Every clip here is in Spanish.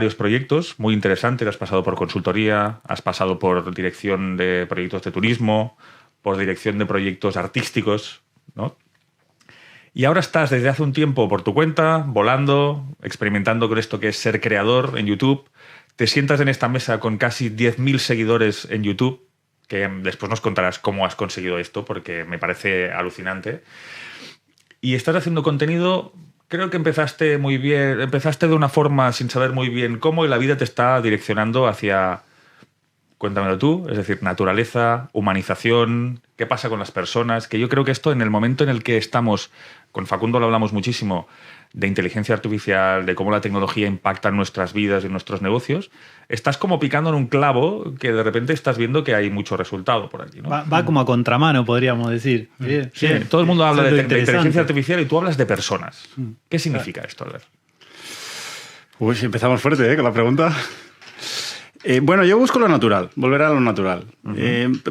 varios proyectos muy interesantes. Has pasado por consultoría, has pasado por dirección de proyectos de turismo, por dirección de proyectos artísticos, ¿no? Y ahora estás desde hace un tiempo por tu cuenta, volando, experimentando con esto que es ser creador en YouTube. Te sientas en esta mesa con casi 10.000 seguidores en YouTube, que después nos contarás cómo has conseguido esto, porque me parece alucinante. Y estás haciendo contenido, creo que empezaste muy bien, empezaste de una forma sin saber muy bien cómo, y la vida te está direccionando hacia, cuéntamelo tú, es decir, naturaleza, humanización, qué pasa con las personas, que yo creo que esto en el momento en el que estamos, con Facundo lo hablamos muchísimo, de inteligencia artificial, de cómo la tecnología impacta en nuestras vidas y en nuestros negocios, estás como picando en un clavo que de repente estás viendo que hay mucho resultado por aquí, ¿no? Va como a contramano, podríamos decir. Sí, todo el mundo habla de inteligencia artificial y tú hablas de personas. ¿Qué significa esto, Albert? Uy, empezamos fuerte, con la pregunta. Bueno, yo busco lo natural, volver a lo natural.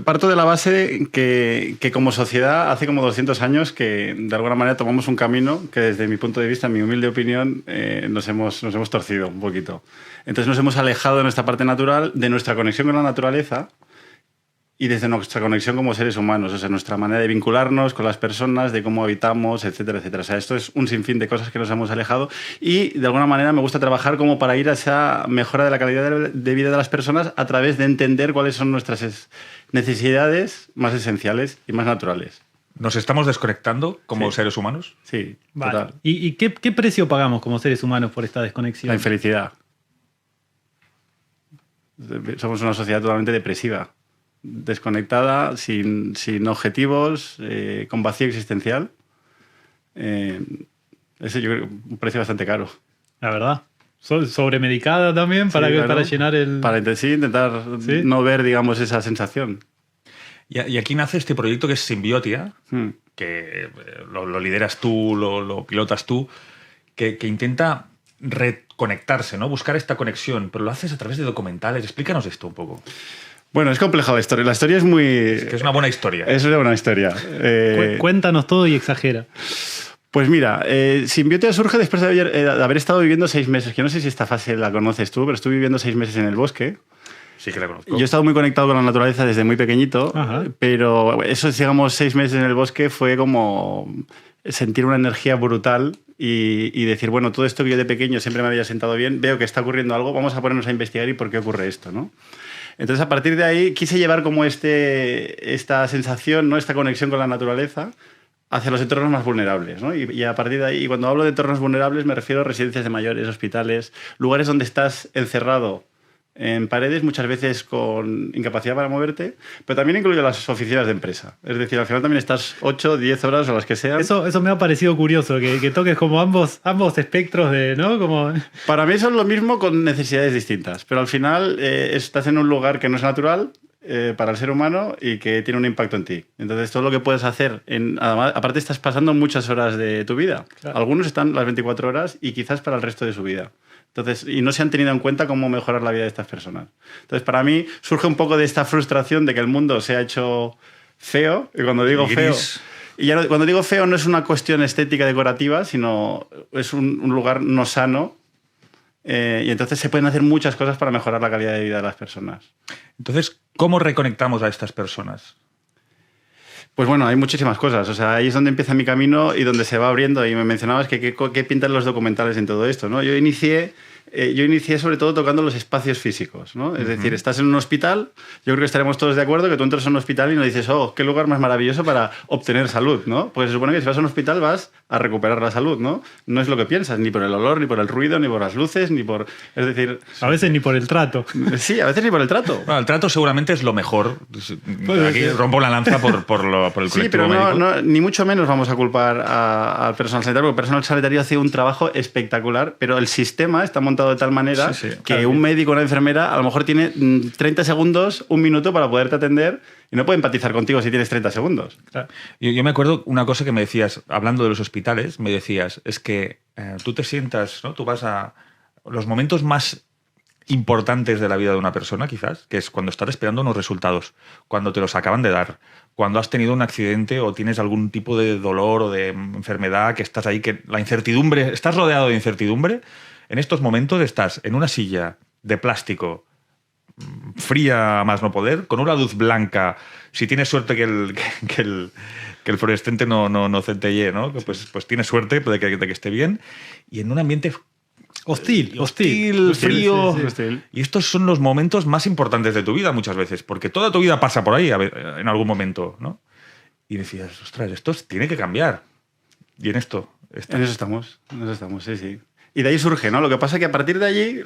Parto de la base que como sociedad hace como 200 años que de alguna manera tomamos un camino que desde mi punto de vista, en mi humilde opinión, nos hemos torcido un poquito. Entonces nos hemos alejado de nuestra parte natural, de nuestra conexión con la naturaleza y desde nuestra conexión como seres humanos, o sea, nuestra manera de vincularnos con las personas, de cómo habitamos, etcétera, etcétera. O sea, esto es un sinfín de cosas que nos hemos alejado y de alguna manera me gusta trabajar como para ir a esa mejora de la calidad de vida de las personas a través de entender cuáles son nuestras necesidades más esenciales y más naturales. ¿Nos estamos desconectando como seres humanos? Sí, vale. total. ¿Y qué precio pagamos como seres humanos por esta desconexión? La infelicidad. Somos una sociedad totalmente depresiva, desconectada, sin objetivos, con vacío existencial. Ese yo creo que un precio bastante caro. La verdad. Sobremedicada también para, claro, para llenar el... Para intentar no ver, digamos, esa sensación. Y aquí nace este proyecto que es Symbiotia, que lo lideras tú, lo pilotas tú, que intenta reconectarse, ¿no? Buscar esta conexión, pero lo haces a través de documentales. Explícanos esto un poco. Bueno, es compleja la historia. La historia es muy... Es que es una buena historia. Es una buena historia. Cuéntanos todo y exagera. Pues mira, Symbiotia surge después de haber estado viviendo 6 meses, que no sé si esta fase la conoces tú, pero estuve viviendo 6 meses en el bosque. Sí que la conozco. Yo he estado muy conectado con la naturaleza desde muy pequeñito, Ajá. pero eso, digamos, 6 meses en el bosque fue como sentir una energía brutal y decir, bueno, todo esto que yo de pequeño siempre me había sentado bien, veo que está ocurriendo algo, vamos a ponernos a investigar y por qué ocurre esto, ¿no? Entonces, a partir de ahí, quise llevar como esta sensación, ¿no? Esta conexión con la naturaleza hacia los entornos más vulnerables, ¿no? Y a partir de ahí, y cuando hablo de entornos vulnerables, me refiero a residencias de mayores, hospitales, lugares donde estás encerrado en paredes, muchas veces con incapacidad para moverte, pero también incluye las oficinas de empresa. Es decir, al final también estás 8, 10 horas o las que sean. Eso me ha parecido curioso, que toques como ambos espectros de, ¿no? Como... Para mí son lo mismo con necesidades distintas, pero al final estás en un lugar que no es natural para el ser humano y que tiene un impacto en ti. Entonces, todo lo que puedes hacer, además, aparte estás pasando muchas horas de tu vida. Claro. Algunos están las 24 horas y quizás para el resto de su vida. Entonces, y no se han tenido en cuenta cómo mejorar la vida de estas personas. Entonces, para mí surge un poco de esta frustración de que el mundo se ha hecho feo. Y cuando digo feo... Y ya cuando digo feo no es una cuestión estética decorativa, sino es un lugar no sano. Y entonces se pueden hacer muchas cosas para mejorar la calidad de vida de las personas. Entonces, ¿cómo reconectamos a estas personas? Pues bueno, hay muchísimas cosas. O sea, ahí es donde empieza mi camino y donde se va abriendo. Y me mencionabas que qué pintan los documentales en todo esto, ¿no? Yo inicié sobre todo tocando los espacios físicos, ¿no? Es decir, estás en un hospital, yo creo que estaremos todos de acuerdo que tú entras a un hospital y no dices, oh, qué lugar más maravilloso para obtener salud, ¿no? Pues se supone que si vas a un hospital vas a recuperar la salud, ¿no? No es lo que piensas, ni por el olor, ni por el ruido, ni por las luces, ni por... Es decir... A veces ni por el trato. Sí, a veces ni por el trato. Bueno, el trato seguramente es lo mejor. Aquí rompo la lanza por el colectivo sí, pero médico. Ni mucho menos vamos a culpar al personal sanitario, porque el personal sanitario hace un trabajo espectacular, pero el sistema está montado de tal manera que un médico o una enfermera a lo mejor tiene 30 segundos, un minuto para poderte atender y no puede empatizar contigo si tienes 30 segundos. Claro. Yo me acuerdo una cosa que me decías, hablando de los hospitales, me decías, es que tú te sientas, ¿no? Tú vas a los momentos más importantes de la vida de una persona, quizás, que es cuando estás esperando unos resultados, cuando te los acaban de dar, cuando has tenido un accidente o tienes algún tipo de dolor o de enfermedad, que estás ahí, que la incertidumbre, estás rodeado de incertidumbre. En estos momentos estás en una silla de plástico fría a más no poder, con una luz blanca, si tienes suerte que el fluorescente no centellee, ¿no? Pues tienes suerte de que esté bien, y en un ambiente Hostil, frío. Sí, hostil. Y estos son los momentos más importantes de tu vida muchas veces, porque toda tu vida pasa por ahí en algún momento, ¿no? Y decías, ostras, esto tiene que cambiar. Y en esto está. En eso estamos, sí, sí. Y de ahí surge, ¿no? Lo que pasa es que a partir de allí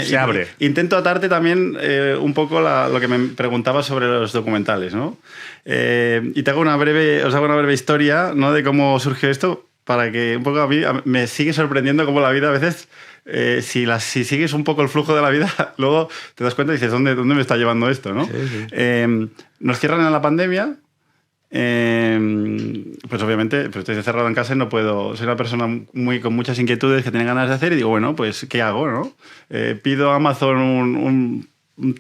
se abre. Intento atarte también un poco lo que me preguntabas sobre los documentales, ¿no? Y os hago una breve historia, ¿no? De cómo surgió esto, para que un poco a mí me sigue sorprendiendo cómo la vida a veces, si sigues un poco el flujo de la vida, luego te das cuenta y dices, ¿dónde me está llevando esto, no? Sí, sí. Nos cierran en la pandemia. Pues obviamente pues estoy cerrado en casa y no puedo. Soy una persona con muchas inquietudes que tiene ganas de hacer y digo, bueno, pues ¿qué hago, no? Pido a Amazon un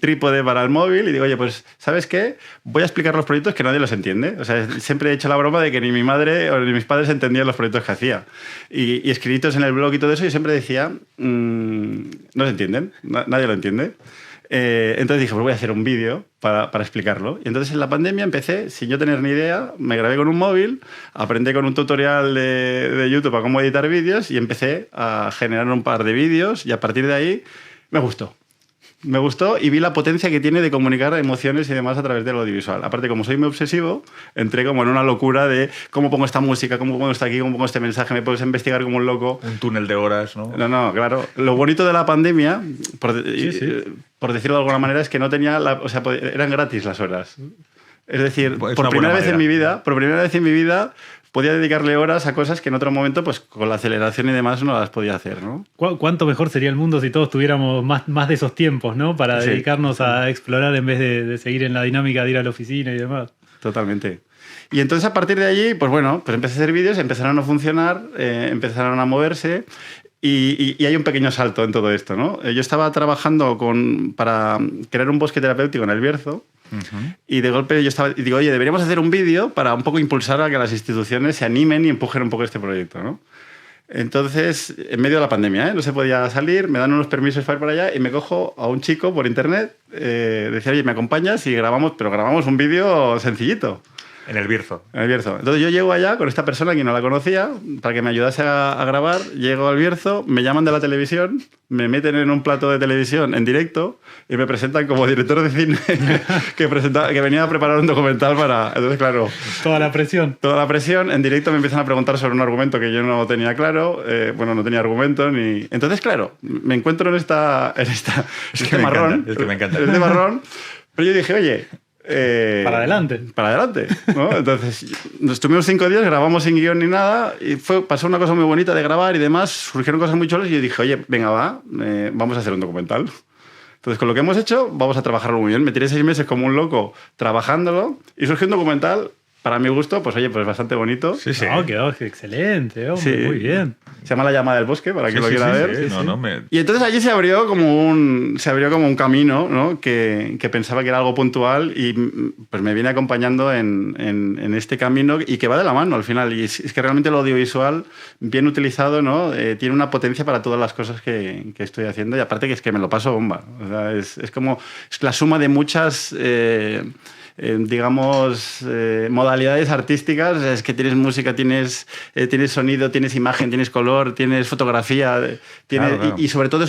trípode para el móvil y digo, oye, pues ¿sabes qué? Voy a explicar los proyectos que nadie los entiende. O sea, siempre he hecho la broma de que ni mi madre o ni mis padres entendían los proyectos que hacía. Y escritos en el blog y todo eso, yo siempre decía, no se entienden, nadie lo entiende. Entonces dije, pues voy a hacer un vídeo para explicarlo. Y entonces en la pandemia empecé, sin yo tener ni idea, me grabé con un móvil, aprendí con un tutorial de YouTube a cómo editar vídeos y empecé a generar un par de vídeos y a partir de ahí me gustó. Me gustó y vi la potencia que tiene de comunicar emociones y demás a través del audiovisual. Aparte, como soy muy obsesivo, entré como en una locura de cómo pongo esta música, cómo pongo esto aquí, cómo pongo este mensaje, me puedes investigar como un loco. Un túnel de horas, ¿no? No, claro. Lo bonito de la pandemia, por decirlo de alguna manera, es que no tenía... eran gratis las horas. Es decir, por primera vez en mi vida podía dedicarle horas a cosas que en otro momento, pues con la aceleración y demás, no las podía hacer, ¿no? ¿Cuánto mejor sería el mundo si todos tuviéramos más de esos tiempos, ¿no? Para dedicarnos a explorar en vez de seguir en la dinámica de ir a la oficina y demás. Totalmente. Y entonces a partir de allí, pues bueno, pues empecé a hacer vídeos, empezaron a funcionar, empezaron a moverse y hay un pequeño salto en todo esto, ¿no? Yo estaba trabajando para crear un bosque terapéutico en El Bierzo. Uh-huh. Y de golpe digo, oye, deberíamos hacer un vídeo para un poco impulsar a que las instituciones se animen y empujen un poco este proyecto, ¿no? Entonces, en medio de la pandemia, no se podía salir, me dan unos permisos para ir para allá y me cojo a un chico por internet, decía, oye, ¿me acompañas? Y grabamos un vídeo sencillito. En El Bierzo. En El Bierzo. Entonces yo llego allá con esta persona que no la conocía para que me ayudase a grabar. Llego al Bierzo, me llaman de la televisión, me meten en un plato de televisión en directo y me presentan como director de cine que venía a preparar un documental para... Entonces, claro... Toda la presión. Toda la presión. En directo me empiezan a preguntar sobre un argumento que yo no tenía claro. No tenía argumento ni... Entonces, claro, me encuentro en este marrón. Es que me encanta. Este marrón. Pero yo dije, oye... para adelante. Para adelante, ¿no? Entonces, estuvimos 5 días, grabamos sin guión ni nada, y pasó una cosa muy bonita de grabar y demás, surgieron cosas muy chulas y yo dije, oye, venga, vamos a hacer un documental. Entonces, con lo que hemos hecho, vamos a trabajarlo muy bien. Me tiré 6 meses como un loco trabajándolo y surgió un documental, para mi gusto, pues oye, pues bastante bonito. Sí. No, quedó excelente, hombre, sí. Muy bien. Se llama La Llamada del Bosque, para quien lo quiera ver. Sí. Y entonces allí se abrió como un camino, ¿no? que pensaba que era algo puntual y pues me viene acompañando en este camino y que va de la mano al final. Y es que realmente el audiovisual, bien utilizado, ¿no? Tiene una potencia para todas las cosas que estoy haciendo y aparte que es que me lo paso bomba. O sea, es como es la suma de muchas... modalidades artísticas, es que tienes música, tienes sonido, tienes imagen, tienes color, tienes fotografía, claro. Y sobre todo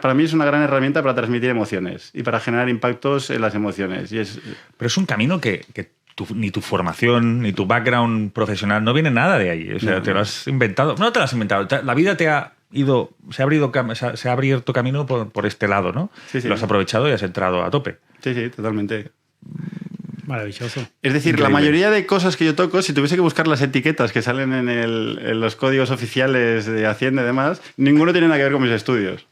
para mí es una gran herramienta para transmitir emociones y para generar impactos en las emociones. Pero es un camino que ni tu formación, ni tu background profesional no viene nada de ahí. O sea, te lo has inventado. No te lo has inventado. La vida te ha ido, se ha abierto camino por este lado, ¿no? Sí. Lo has aprovechado y has entrado a tope. Sí, totalmente. Maravilloso. Es decir, increíble. La mayoría de cosas que yo toco, si tuviese que buscar las etiquetas que salen en los códigos oficiales de Hacienda y demás, ninguno tiene nada que ver con mis estudios.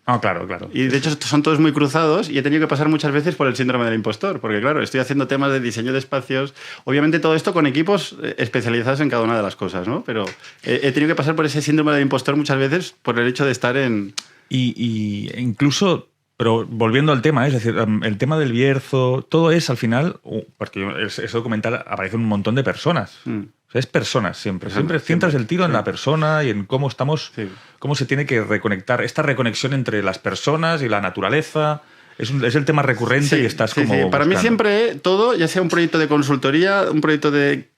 Ah, claro. Y de hecho son todos muy cruzados y he tenido que pasar muchas veces por el síndrome del impostor, porque claro, estoy haciendo temas de diseño de espacios, obviamente todo esto con equipos especializados en cada una de las cosas, ¿no? Pero he tenido que pasar por ese síndrome del impostor muchas veces por el hecho de estar en... Y incluso Pero volviendo al tema, es decir, el tema del Bierzo, todo es al final, porque ese documental aparece un montón de personas. O sea, es personas siempre. Siempre centras el tiro en la persona y en cómo estamos, cómo se tiene que reconectar. Esta reconexión entre las personas y la naturaleza. Es el tema recurrente y estás como... Sí. Para mí siempre todo, ya sea un proyecto de consultoría, un proyecto de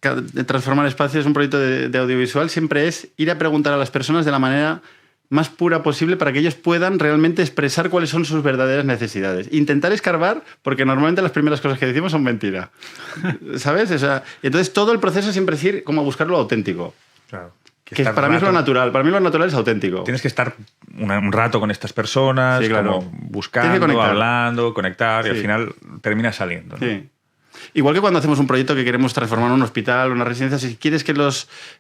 transformar espacios, un proyecto de audiovisual, siempre es ir a preguntar a las personas de la manera más pura posible para que ellos puedan realmente expresar cuáles son sus verdaderas necesidades. Intentar escarbar, porque normalmente las primeras cosas que decimos son mentira. ¿Sabes? O sea, entonces todo el proceso siempre es ir como a buscar lo auténtico. Claro. Que para mí es lo natural. Para mí lo natural es auténtico. Tienes que estar un rato con estas personas, como buscando, hablando, conectar, y al final termina saliendo, ¿no? Sí. Igual que cuando hacemos un proyecto que queremos transformar en un hospital, una residencia, si quieres que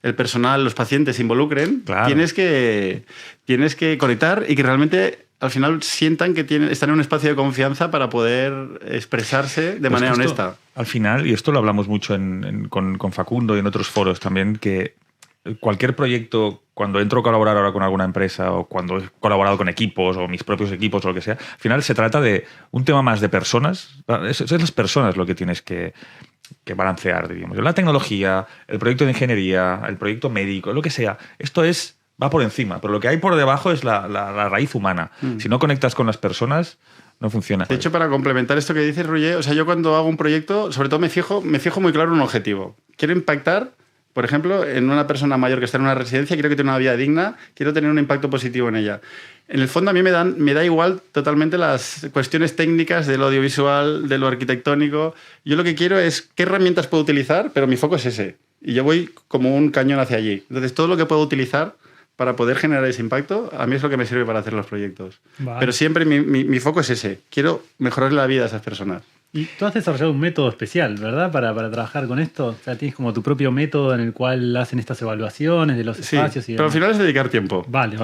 el personal, los pacientes se involucren, tienes que conectar y que realmente al final sientan que están en un espacio de confianza para poder expresarse de manera honesta. Al final, y esto lo hablamos mucho con Facundo y en otros foros también, que cualquier proyecto, cuando entro a colaborar ahora con alguna empresa o cuando he colaborado con equipos o mis propios equipos o lo que sea, al final se trata de un tema más de personas. Es las personas lo que tienes que balancear, diríamos. La tecnología, el proyecto de ingeniería, el proyecto médico, lo que sea. Esto va por encima, pero lo que hay por debajo es la raíz humana. Si no conectas con las personas, no funciona. De hecho, para complementar esto que dices, Roger, o sea, yo cuando hago un proyecto, sobre todo me fijo muy claro en un objetivo. Quiero impactar, por ejemplo, en una persona mayor que está en una residencia, quiero que tenga una vida digna, quiero tener un impacto positivo en ella. En el fondo a mí me da igual totalmente las cuestiones técnicas de lo audiovisual, de lo arquitectónico. Yo lo que quiero es qué herramientas puedo utilizar, pero mi foco es ese. Y yo voy como un cañón hacia allí. Entonces, todo lo que puedo utilizar para poder generar ese impacto, a mí es lo que me sirve para hacer los proyectos. Vale. Pero siempre mi foco es ese. Quiero mejorar la vida de esas personas. Y tú has desarrollado un método especial, ¿verdad? Para trabajar con esto. O sea, tienes como tu propio método en el cual hacen estas evaluaciones de los espacios. Pero al final es dedicar tiempo. Vale.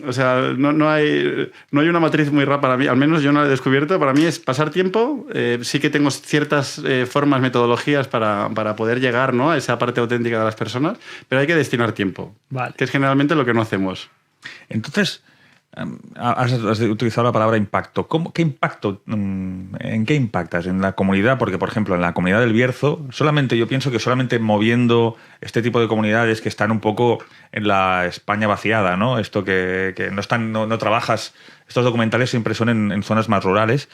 O sea, no hay una matriz muy rápida para mí. Al menos yo no la he descubierto. Para mí es pasar tiempo. Sí que tengo ciertas formas, metodologías para poder llegar, ¿no?, a esa parte auténtica de las personas. Pero hay que destinar tiempo. Vale. Que es generalmente lo que no hacemos. Entonces, has utilizado la palabra impacto. ¿Qué impacto? ¿En qué impactas? ¿En la comunidad? Porque, por ejemplo, en la comunidad del Bierzo, yo pienso que solamente moviendo este tipo de comunidades que están un poco en la España vaciada, ¿no? Esto que no trabajas, estos documentales siempre son en zonas más rurales,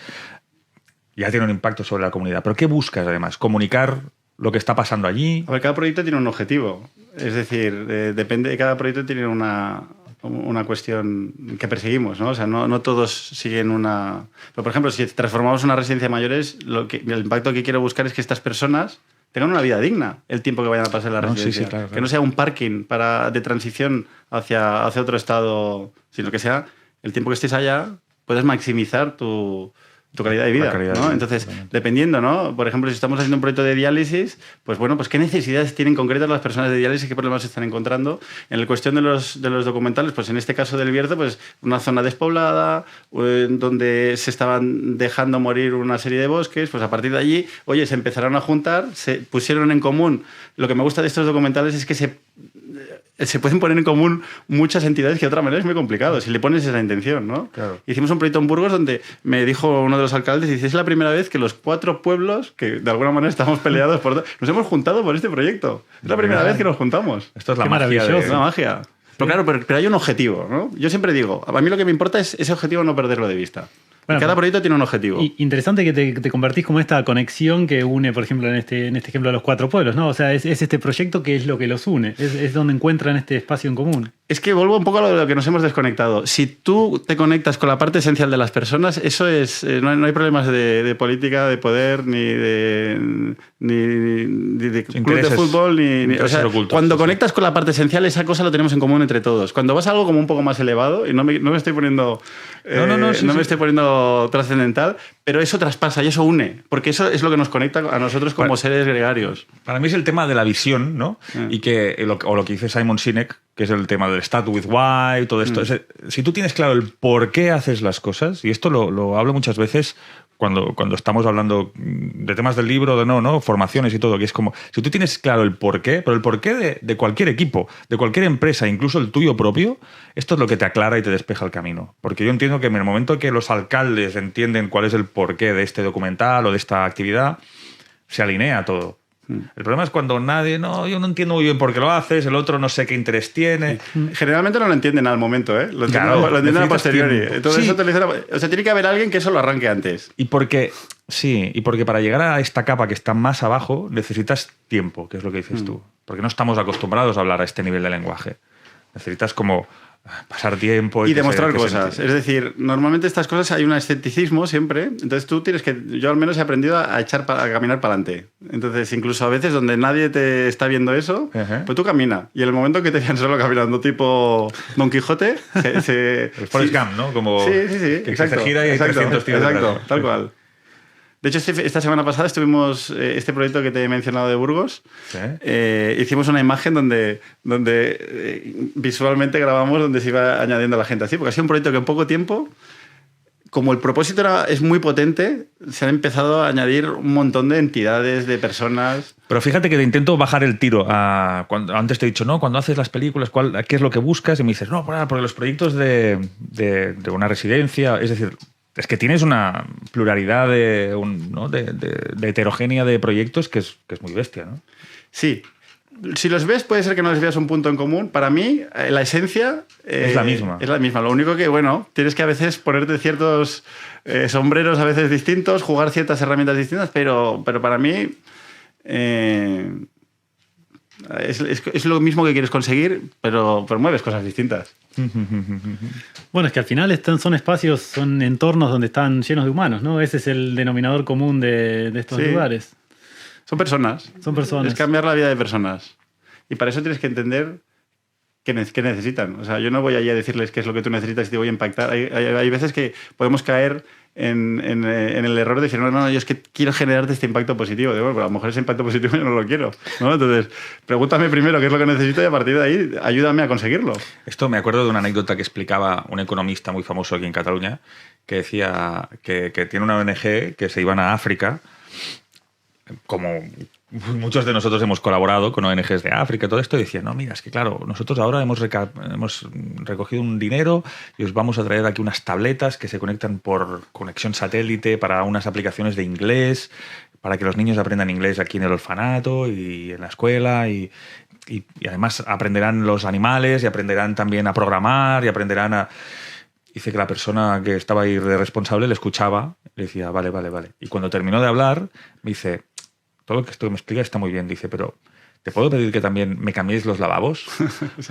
ya tiene un impacto sobre la comunidad. ¿Pero qué buscas, además? ¿Comunicar lo que está pasando allí? A ver, cada proyecto tiene un objetivo. Es decir, depende, cada proyecto tiene una cuestión que perseguimos, ¿no? O sea, no todos siguen una... Pero, por ejemplo, si transformamos una residencia de mayores, el impacto que quiero buscar es que estas personas tengan una vida digna el tiempo que vayan a pasar en la residencia. Sí, claro. Que no sea un parking de transición hacia otro estado, sino que sea el tiempo que estés allá, puedes maximizar tu calidad de vida, ¿no? Entonces, dependiendo, ¿no? Por ejemplo, si estamos haciendo un proyecto de diálisis, pues bueno, pues qué necesidades tienen concretas las personas de diálisis, qué problemas se están encontrando. En la cuestión de los documentales, pues en este caso del Bierzo, pues una zona despoblada, donde se estaban dejando morir una serie de bosques, pues a partir de allí, oye, se empezaron a juntar, se pusieron en común. Lo que me gusta de estos documentales es que se pueden poner en común muchas entidades que de otra manera es muy complicado, si le pones esa intención, ¿no? Claro. Hicimos un proyecto en Burgos donde me dijo uno de los alcaldes, dice, es la primera vez que los 4 pueblos, que de alguna manera estamos peleados nos hemos juntado por este proyecto. Es la primera vez que nos juntamos. Esto es la magia. Es la magia. Pero claro, pero hay un objetivo, ¿no? Yo siempre digo, a mí lo que me importa es ese objetivo, no perderlo de vista. Bueno, cada proyecto tiene un objetivo. Interesante que te convertís como esta conexión que une, por ejemplo, en este ejemplo, a los 4 pueblos, ¿no? O sea, es este proyecto que es lo que los une, es donde encuentran este espacio en común. Es que vuelvo un poco a lo que nos hemos desconectado. Si tú te conectas con la parte esencial de las personas, eso es... No hay problemas de política, de poder, ni de club de fútbol, o sea, cuando conectas con la parte esencial, esa cosa lo tenemos en común entre todos. Cuando vas a algo como un poco más elevado, y no me estoy poniendo... me estoy poniendo trascendental, pero eso traspasa y eso une, porque eso es lo que nos conecta a nosotros como seres gregarios. Para mí es el tema de la visión, ¿no? Y lo que dice Simon Sinek, que es el tema del start with why, todo esto. Si tú tienes claro el por qué haces las cosas, y esto lo hablo muchas veces cuando estamos hablando de temas del libro, de no, formaciones y todo, que es como, si tú tienes claro el porqué, pero el porqué de cualquier equipo, de cualquier empresa, incluso el tuyo propio, esto es lo que te aclara y te despeja el camino. Porque yo entiendo que en el momento que los alcaldes entienden cuál es el porqué de este documental o de esta actividad, se alinea todo. El problema es cuando nadie, yo no entiendo muy bien por qué lo haces, el otro no sé qué interés tiene. Generalmente no lo entienden al momento, ¿eh? Lo Claro, entienden a necesitas posteriori. tiempo. Entonces, Sí. o sea, tiene que haber alguien que eso lo arranque antes. Y porque para llegar a esta capa que está más abajo necesitas tiempo, que es lo que dices tú. Porque no estamos acostumbrados a hablar a este nivel de lenguaje. Necesitas como pasar tiempo Y que demostrar que cosas. Es decir, normalmente estas cosas hay un escepticismo siempre. Entonces tú tienes que... Yo al menos he aprendido a caminar para adelante. Entonces, incluso a veces donde nadie te está viendo eso, Ajá. pues tú camina. Y en el momento que te vean solo caminando tipo Don Quijote... El Forrest Gump, ¿no? Como Sí. que se gira y hay exacto, 300 tíos exacto, detrás. tal cual. De hecho, esta semana pasada estuvimos, este proyecto que te he mencionado de Burgos, Sí. hicimos una imagen donde visualmente grabamos donde se iba añadiendo la gente así, porque ha sido un proyecto que en poco tiempo, como el propósito es muy potente, se han empezado a añadir un montón de entidades, de personas. Pero fíjate que te intento bajar el tiro. Antes te he dicho, cuando haces las películas, ¿qué es lo que buscas? Y me dices, porque los proyectos de una residencia, es decir, es que tienes una pluralidad de heterogénea de proyectos que es muy bestia, ¿no? Sí. Si los ves, puede ser que no les veas un punto en común. Para mí, la esencia es la misma. Es la misma. Lo único que, tienes que a veces ponerte ciertos sombreros a veces distintos, jugar ciertas herramientas distintas, pero para mí es lo mismo que quieres conseguir, pero mueves cosas distintas. Bueno, es que al final son espacios, son entornos donde están llenos de humanos, ¿no? Ese es el denominador común de estos Sí. lugares. Son personas. Son personas. Es cambiar la vida de personas. Y para eso tienes que entender qué necesitan. O sea, yo no voy allí a decirles qué es lo que tú necesitas y te voy a impactar. Hay veces que podemos caer en el error de decir, no, yo es que quiero generarte este impacto positivo. Digo, pero a lo mejor ese impacto positivo yo no lo quiero, ¿no? Entonces, pregúntame primero qué es lo que necesito y a partir de ahí ayúdame a conseguirlo. Esto me acuerdo de una anécdota que explicaba un economista muy famoso aquí en Cataluña, que decía que tiene una ONG que se iban a África, como muchos de nosotros hemos colaborado con ONGs de África y todo esto, y decía, no, mira, es que claro, nosotros ahora hemos recogido un dinero y os vamos a traer aquí unas tabletas que se conectan por conexión satélite para unas aplicaciones de inglés, para que los niños aprendan inglés aquí en el orfanato y en la escuela y además aprenderán los animales y aprenderán también a programar y aprenderán a... Dice que la persona que estaba ahí de responsable le escuchaba, le decía, vale. Y cuando terminó de hablar, me dice, todo lo que esto me explica está muy bien, dice, pero ¿te puedo pedir que también me cambiéis los lavabos?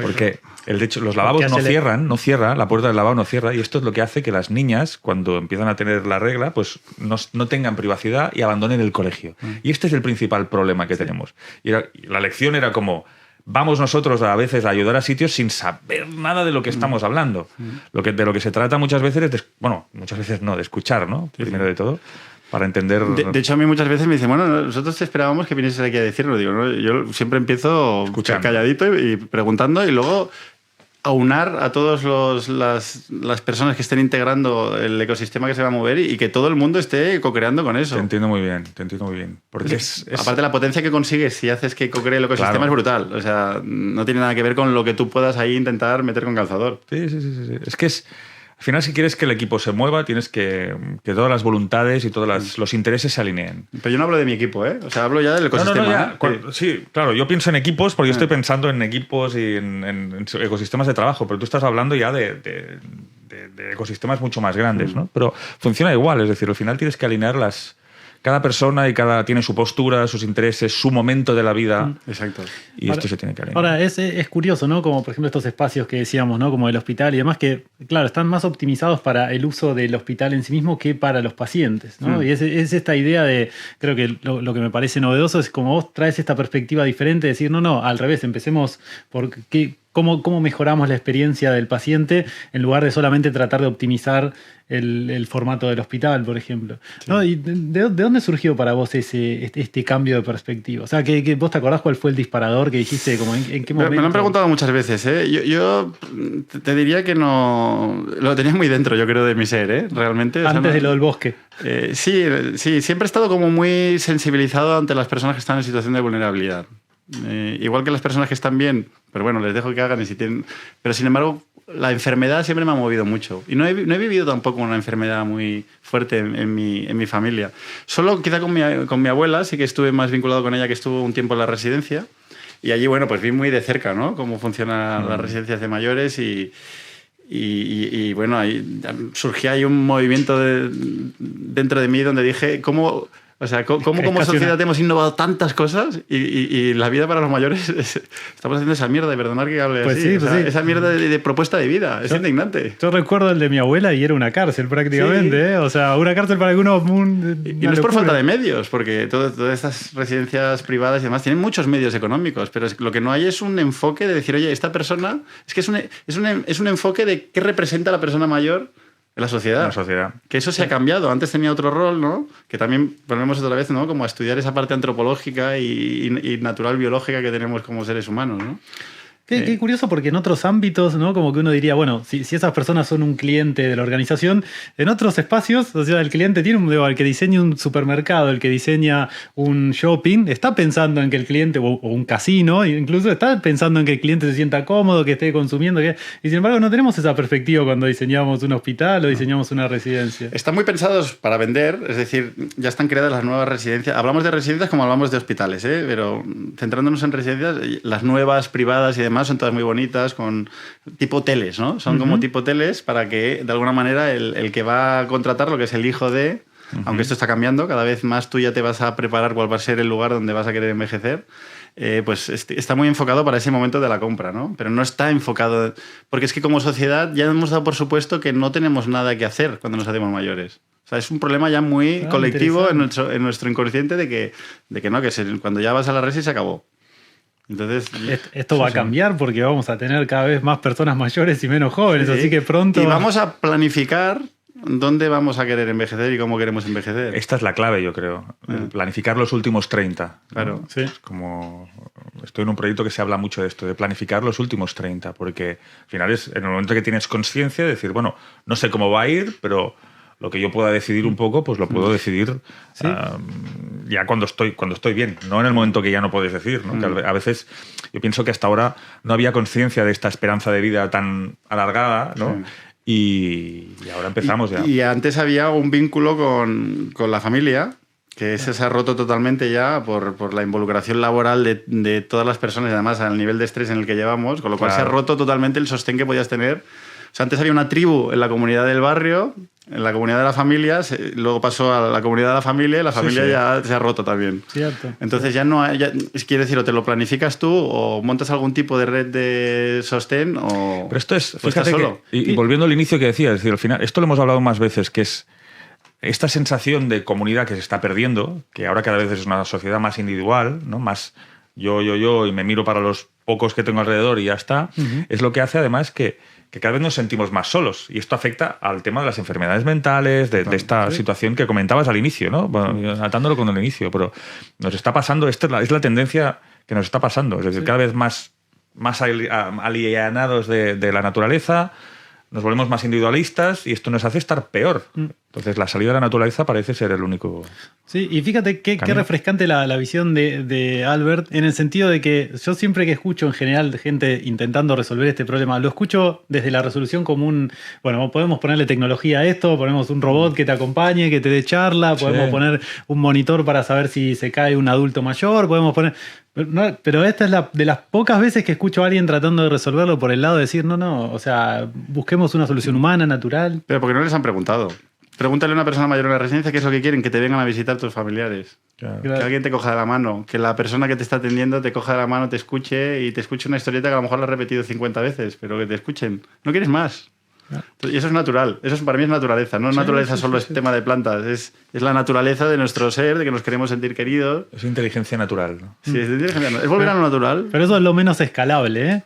Porque de hecho los lavabos no cierra, la puerta del lavabo no cierra, y esto es lo que hace que las niñas, cuando empiezan a tener la regla, pues no tengan privacidad y abandonen el colegio. Y este es el principal problema que tenemos. Y la lección era como... Vamos nosotros a veces a ayudar a sitios sin saber nada de lo que estamos hablando. De lo que se trata muchas veces es muchas veces no, de escuchar, ¿no? Sí, Primero de todo, para entender... De hecho, a mí muchas veces me dicen, nosotros te esperábamos que vinieses aquí a decirlo. Digo, ¿no? Yo siempre empiezo calladito y preguntando y luego aunar a todas las personas que estén integrando el ecosistema que se va a mover y que todo el mundo esté co-creando con eso. Te entiendo muy bien. Porque Aparte, la potencia que consigues si haces que co-cree el ecosistema Claro. es brutal. O sea, no tiene nada que ver con lo que tú puedas ahí intentar meter con calzador. Sí. Es que al final, si quieres que el equipo se mueva, tienes que todas las voluntades y todos los intereses se alineen. Pero yo no hablo de mi equipo, ¿eh? O sea, hablo ya del ecosistema. Sí, claro, yo pienso en equipos porque yo estoy pensando en equipos y en ecosistemas de trabajo, pero tú estás hablando ya de ecosistemas mucho más grandes, ¿no? Pero funciona igual, es decir, al final tienes que alinear cada persona tiene su postura, sus intereses, su momento de la vida. Exacto. Y esto se tiene que alinear. Ahora, es curioso, ¿no? Como por ejemplo estos espacios que decíamos, ¿no? Como el hospital y demás, que, claro, están más optimizados para el uso del hospital en sí mismo que para los pacientes, ¿no? Y es esta idea de, creo que lo que me parece novedoso es como vos traes esta perspectiva diferente, de decir, no, al revés, empecemos por qué cómo mejoramos la experiencia del paciente en lugar de solamente tratar de optimizar el formato del hospital, por ejemplo. Sí. ¿No? ¿Y de dónde surgió para vos este cambio de perspectiva? O sea, que vos te acordás cuál fue el disparador que dijiste, como en qué momento? Me lo han preguntado muchas veces. Yo te diría que no... Lo tenía muy dentro, yo creo, de mi ser, realmente. Antes no, de lo del bosque. Sí, siempre he estado como muy sensibilizado ante las personas que están en situación de vulnerabilidad. Igual que las personas que están bien, pero bueno, les dejo que hagan y si tienen... Pero sin embargo, la enfermedad siempre me ha movido mucho. Y no he vivido tampoco una enfermedad muy fuerte en mi familia. Solo quizá con mi abuela, sí que estuve más vinculado con ella, que estuvo un tiempo en la residencia. Y allí, bueno, pues vi muy de cerca, ¿no? Cómo funcionan las residencias de mayores y bueno, ahí surgía ahí un movimiento dentro de mí donde dije, ¿cómo como sociedad hemos innovado tantas cosas y la vida para los mayores estamos haciendo esa mierda, de perdonar que hable Pues así, sí, pues sí. esa mierda de propuesta de vida, es indignante. Yo recuerdo el de mi abuela y era una cárcel prácticamente, Sí. ¿eh? O sea, una cárcel para algunos... Y no es por falta de medios, porque todas estas residencias privadas y demás tienen muchos medios económicos, pero lo que no hay es un enfoque de decir, oye, esta persona... Es que es un enfoque de qué representa la persona mayor en la sociedad. En la sociedad. Que eso se ha cambiado. Antes tenía otro rol, ¿no? Que también ponemos otra vez, ¿no? Como a estudiar esa parte antropológica y natural biológica que tenemos como seres humanos, ¿no? Qué curioso, porque en otros ámbitos, ¿no? Como que uno diría, bueno, si esas personas son un cliente de la organización, en otros espacios, o sea, el cliente tiene el que diseña un supermercado, el que diseña un shopping, está pensando en que el cliente, o un casino, incluso está pensando en que el cliente se sienta cómodo, que esté consumiendo, y sin embargo no tenemos esa perspectiva cuando diseñamos un hospital o diseñamos una residencia. Están muy pensados para vender, es decir, ya están creadas las nuevas residencias. Hablamos de residencias como hablamos de hospitales, pero centrándonos en residencias, las nuevas, privadas y demás, son todas muy bonitas, con tipo hoteles, ¿no? Son como tipo hoteles para que, de alguna manera, el que va a contratar, lo que es el hijo de, aunque esto está cambiando, cada vez más tú ya te vas a preparar cuál va a ser el lugar donde vas a querer envejecer, pues está muy enfocado para ese momento de la compra, ¿no? Pero no está enfocado... Porque es que como sociedad ya hemos dado por supuesto que no tenemos nada que hacer cuando nos hacemos mayores. O sea, es un problema ya muy colectivo en nuestro inconsciente de que cuando ya vas a la resi se acabó. Entonces, esto va a cambiar porque vamos a tener cada vez más personas mayores y menos jóvenes, así que pronto... Y vamos a planificar dónde vamos a querer envejecer y cómo queremos envejecer. Esta es la clave, yo creo. Planificar los últimos 30. Claro. ¿No? Sí. Es como... Estoy en un proyecto que se habla mucho de esto, de planificar los últimos 30, porque al final es en el momento que tienes conciencia de decir, bueno, no sé cómo va a ir, pero... Lo que yo pueda decidir un poco, pues lo puedo decidir ¿sí? Ya cuando estoy bien, no en el momento que ya no puedes decidir, ¿no? Que a veces yo pienso que hasta ahora no había conciencia de esta esperanza de vida tan alargada, ¿no? Sí. Y ahora empezamos ya. Y antes había un vínculo con la familia, que ese se ha roto totalmente ya por la involucración laboral de todas las personas y además al nivel de estrés en el que llevamos, con lo cual se ha roto totalmente el sostén que podías tener. O sea, antes había una tribu en la comunidad del barrio, en la comunidad de la familia, luego pasó a la comunidad de la familia y la familia ya se ha roto también. Cierto. Entonces ya no hay... Quiere decir, o te lo planificas tú o montas algún tipo de red de sostén o... Pero esto es... Fíjate solo. Y volviendo al inicio que decía, es decir, al final, esto lo hemos hablado más veces, que es esta sensación de comunidad que se está perdiendo, que ahora cada vez es una sociedad más individual, ¿no? Más yo, y me miro para los pocos que tengo alrededor y ya está, es lo que hace además que cada vez nos sentimos más solos. Y esto afecta al tema de las enfermedades mentales, de esta situación que comentabas al inicio, ¿no? Bueno, atándolo con el inicio, pero nos está pasando, esta es la tendencia que nos está pasando. Es decir, cada vez más alienados de la naturaleza, nos volvemos más individualistas y esto nos hace estar peor. Entonces, la salida de la naturaleza parece ser el único... Sí, y fíjate qué refrescante la visión de Albert, en el sentido de que yo siempre que escucho en general de gente intentando resolver este problema, lo escucho desde la resolución común. Bueno, podemos ponerle tecnología a esto, ponemos un robot que te acompañe, que te dé charla, podemos poner un monitor para saber si se cae un adulto mayor, podemos poner... Pero esta es de las pocas veces que escucho a alguien tratando de resolverlo por el lado de decir, no, o sea, busquemos una solución humana, natural. Pero porque no les han preguntado. Pregúntale a una persona mayor en la residencia qué es lo que quieren, que te vengan a visitar tus familiares. Claro. Que alguien te coja de la mano, que la persona que te está atendiendo te coja de la mano, te escuche y te escuche una historieta que a lo mejor la has repetido 50 veces, pero que te escuchen. No quieres más. Y eso es natural, para mí es naturaleza, no es naturaleza solo es tema de plantas, es la naturaleza de nuestro ser, de que nos queremos sentir queridos. Es inteligencia natural, ¿no? Sí, es inteligencia natural. Es volver a lo natural. Pero eso es lo menos escalable, ¿eh?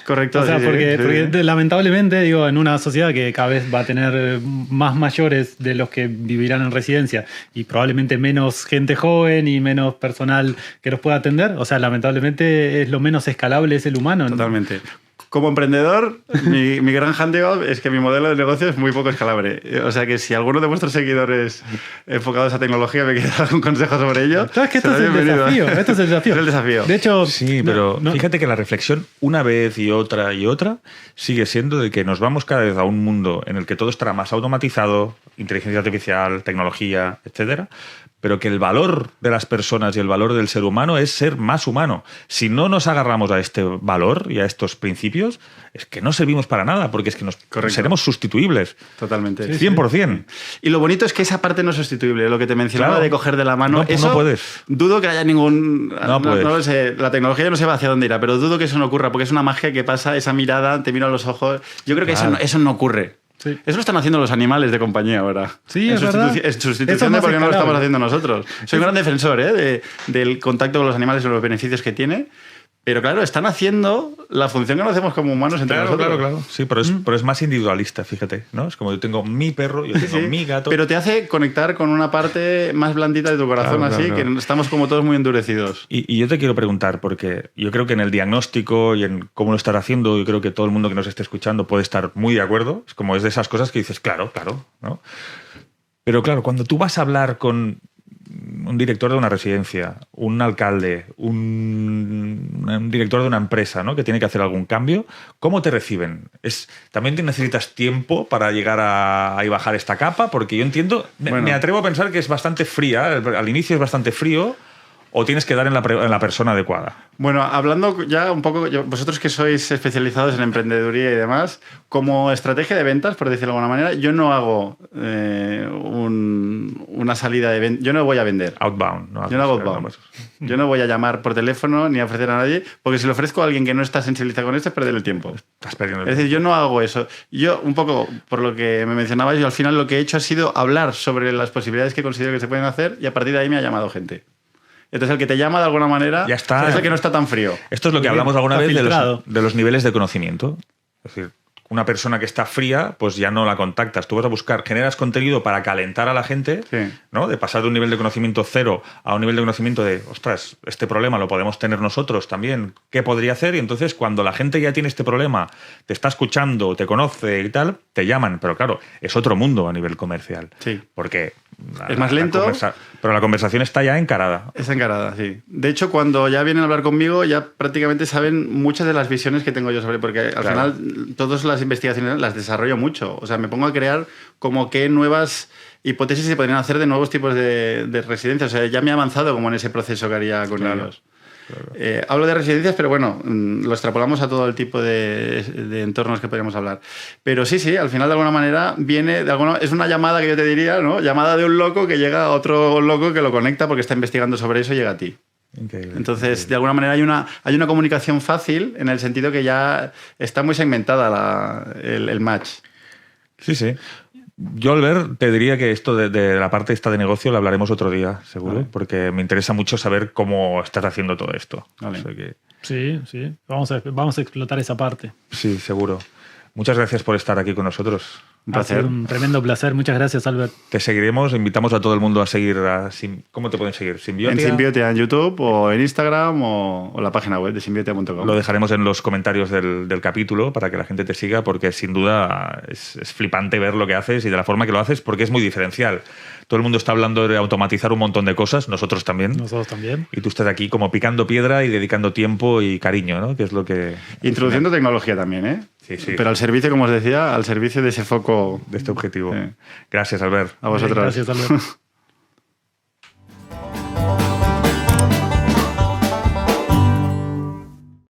Correcto. O sea, porque lamentablemente, digo, en una sociedad que cada vez va a tener más mayores de los que vivirán en residencia y probablemente menos gente joven y menos personal que los pueda atender, o sea, lamentablemente es lo menos escalable es el humano. Totalmente. Como emprendedor, mi gran handicap es que mi modelo de negocio es muy poco escalable. O sea que si alguno de vuestros seguidores enfocados a tecnología me quiere dar algún consejo sobre ello... Sabes que esto es el desafío. Esto es el desafío. Es el desafío. De hecho... Sí, pero fíjate que la reflexión una vez y otra sigue siendo de que nos vamos cada vez a un mundo en el que todo estará más automatizado, inteligencia artificial, tecnología, etcétera, pero que el valor de las personas y el valor del ser humano es ser más humano. Si no nos agarramos a este valor y a estos principios, es que no servimos para nada, porque es que seremos sustituibles. Totalmente. 100%. Y lo bonito es que esa parte no es sustituible, lo que te mencionaba de coger de la mano. Eso no puedes. Dudo que haya ningún... No lo sé, la tecnología no sé hacia dónde irá, pero dudo que eso no ocurra, porque es una magia que pasa, esa mirada, te miro a los ojos. Yo creo que eso no ocurre. Sí. Eso lo están haciendo los animales de compañía ahora. Sí, es verdad. En sustitución de porque no lo estamos haciendo nosotros. Soy un gran defensor del contacto con los animales y los beneficios que tiene. Pero claro, están haciendo la función que no hacemos como humanos entre nosotros. Claro. Sí, pero es más individualista, fíjate, ¿no? Es como yo tengo mi perro, yo tengo mi gato. Pero te hace conectar con una parte más blandita de tu corazón, que estamos como todos muy endurecidos. Y yo te quiero preguntar, porque yo creo que en el diagnóstico y en cómo lo estás haciendo, yo creo que todo el mundo que nos esté escuchando puede estar muy de acuerdo. Es como es de esas cosas que dices, claro, ¿no? Pero claro, cuando tú vas a hablar con un director de una residencia, un alcalde, un director de una empresa, ¿no? Que tiene que hacer algún cambio, ¿cómo te reciben? ¿También necesitas tiempo para llegar a bajar esta capa? Porque yo entiendo, me atrevo a pensar que es bastante fría, al inicio es bastante frío, o tienes que dar en la persona adecuada. Una hablando ya un poco, vosotros que sois especializados en emprendeduría y demás, como estrategia de ventas, por decirlo de alguna manera, yo no hago una salida de venta. Yo no voy a vender. Outbound. Yo no hago outbound. Yo no voy a llamar por teléfono ni a ofrecer a nadie, porque si le ofrezco a alguien que no está sensibilizado con esto, es perder el tiempo. Estás perdiendo el tiempo. Es decir, yo no hago eso. Yo, un poco por lo que me mencionabais, yo al final lo que he hecho ha sido hablar sobre las posibilidades que considero que se pueden hacer y a partir de ahí me ha llamado gente. Entonces el que te llama de alguna manera ya está. Es el que no está tan frío. Esto es lo que hablamos alguna vez de los niveles de conocimiento. Es decir, una persona que está fría, pues ya no la contactas. Tú vas a buscar, generas contenido para calentar a la gente, ¿no? De pasar de un nivel de conocimiento 0 a un nivel de conocimiento de, ostras, este problema lo podemos tener nosotros también. ¿Qué podría hacer? Y entonces cuando la gente ya tiene este problema, te está escuchando, te conoce y tal, te llaman. Pero claro, es otro mundo a nivel comercial. Sí. Porque es más lento. Pero la conversación está ya encarada. Está encarada, sí. De hecho, cuando ya vienen a hablar conmigo, ya prácticamente saben muchas de las visiones que tengo yo sobre... Porque al final todas las investigaciones las desarrollo mucho. O sea, me pongo a crear como qué nuevas hipótesis se podrían hacer de nuevos tipos de residencias. O sea, ya me he avanzado como en ese proceso que haría con ellos. Claro. Hablo de residencias, pero bueno, lo extrapolamos a todo el tipo de entornos que podríamos hablar. Pero sí, al final de alguna manera es una llamada que yo te diría, ¿no? Llamada de un loco que llega a otro loco que lo conecta porque está investigando sobre eso y llega a ti. Increíble. Entonces, de alguna manera hay una comunicación fácil en el sentido que ya está muy segmentada el match. Sí. Yo, Albert, te diría que esto de la parte esta de negocio lo hablaremos otro día, seguro, porque me interesa mucho saber cómo estás haciendo todo esto. Vale. O sea que... Sí. Vamos a explotar esa parte. Sí, seguro. Muchas gracias por estar aquí con nosotros. Un placer. Ha sido un tremendo placer. Muchas gracias, Albert. Te seguiremos. Invitamos a todo el mundo a seguir ¿cómo te pueden seguir? En Symbiotia en YouTube o en Instagram o la página web de symbiotia.com. Lo dejaremos en los comentarios del capítulo para que la gente te siga, porque sin duda es flipante ver lo que haces y de la forma que lo haces, porque es muy diferencial. Todo el mundo está hablando de automatizar un montón de cosas, nosotros también. Y tú estás aquí como picando piedra y dedicando tiempo y cariño, ¿no? Que es lo que... Introduciendo tecnología también, ¿eh? Sí. Pero al servicio, como os decía, al servicio de ese foco. De este objetivo. Gracias, Albert. A vosotros. Gracias, Albert.